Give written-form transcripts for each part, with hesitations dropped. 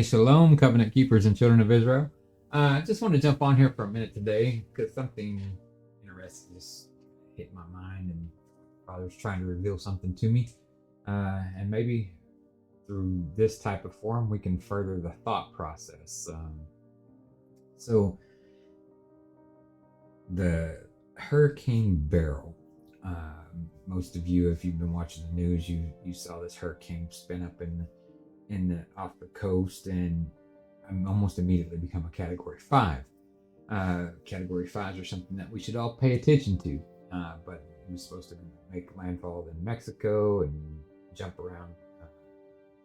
Hey, shalom, covenant keepers and children of Israel. I just want to jump on here for a minute today because something interesting just hit my mind, and Father's trying to reveal something to me. And maybe through this type of forum, we can further the thought process. So, the Hurricane Beryl. Most of you, if you've been watching the news, you saw this hurricane spin up in the off the coast, and almost immediately become a Category 5. Category 5s are something that we should all pay attention to, but it was supposed to make landfall in Mexico and jump around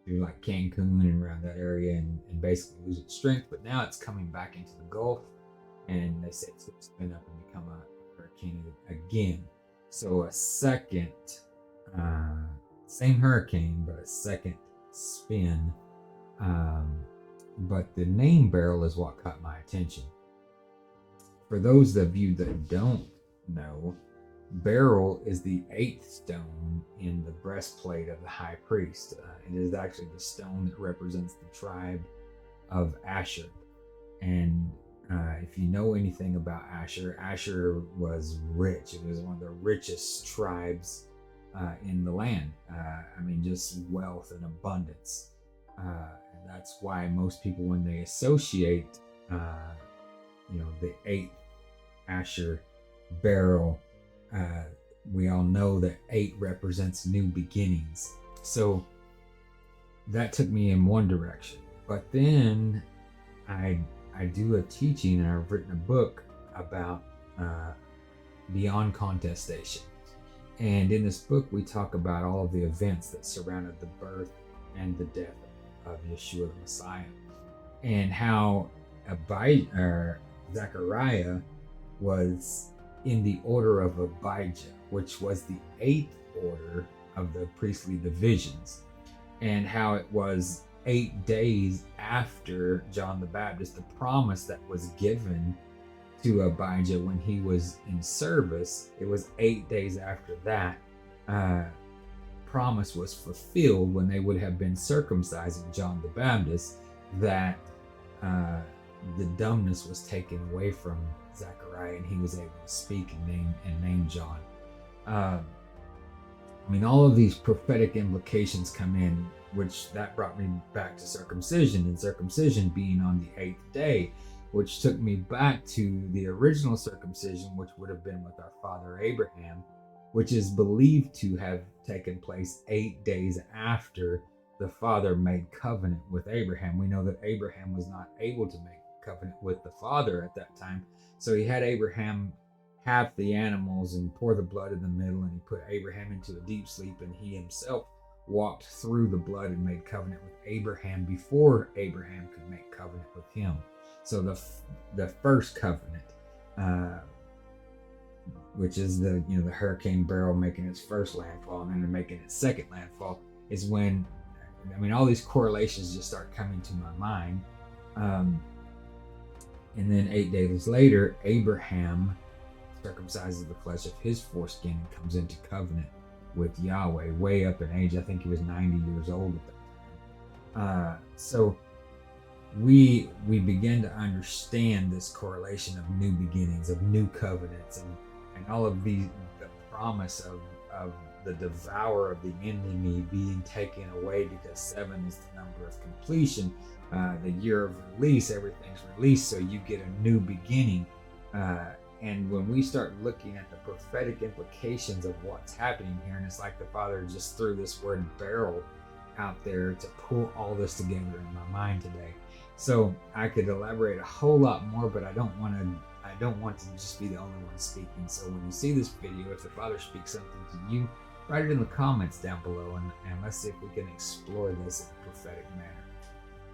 through like Cancun and around that area, and basically lose its strength. But now it's coming back into the Gulf, and they say it's going to spin up and become a hurricane again. So a second, same hurricane, but a second spin. But the name Beryl is what caught my attention. For those of you that don't know, Beryl is the 8th stone in the breastplate of the high priest. It is actually the stone that represents the tribe of Asher. And if you know anything about Asher, Asher was rich. It was one of the richest tribes in the land. Just wealth and abundance. And that's why most people, when they associate, the 8th Asher Beryl, we all know that 8 represents new beginnings. So that took me in one direction. But then I do a teaching, and I've written a book about beyond contestation. And in this book, we talk about all of the events that surrounded the birth and the death of Yeshua the Messiah, and how Zechariah was in the order of Abijah, which was the 8th order of the priestly divisions, and how it was 8 days after John the Baptist, the promise that was given to Abijah when he was in service. It was 8 days after that promise was fulfilled, when they would have been circumcising John the Baptist, that the dumbness was taken away from Zechariah, and he was able to speak and name John. All of these prophetic implications come in, which that brought me back to circumcision, and circumcision being on the 8th day, which took me back to the original circumcision, which would have been with our father Abraham, which is believed to have taken place 8 days after the father made covenant with Abraham. We know that Abraham was not able to make covenant with the father at that time, so he had Abraham have the animals and pour the blood in the middle, and he put Abraham into a deep sleep, and he himself walked through the blood and made covenant with Abraham before Abraham could make covenant with him. So the first covenant, which is the Hurricane Beryl making its first landfall and then making its second landfall, is when all these correlations just start coming to my mind. And then 8 days later, Abraham circumcises the flesh of his foreskin and comes into covenant with Yahweh, way up in age. I think he was 90 years old at that time. So we begin to understand this correlation of new beginnings, of new covenants, and all of the promise of the devourer of the enemy being taken away, because 7 is the number of completion, the year of release. Everything's released, so you get a new beginning. And when we start looking at the prophetic implications of what's happening here, and it's like the Father just threw this word Beryl out there to pull all this together in my mind today. So I could elaborate a whole lot more, but I don't want to just be the only one speaking. So when you see this video, if the Father speaks something to you, write it in the comments down below, and let's see if we can explore this in a prophetic manner.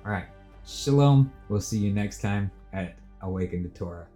All right, shalom. We'll see you next time at Awaken to Torah.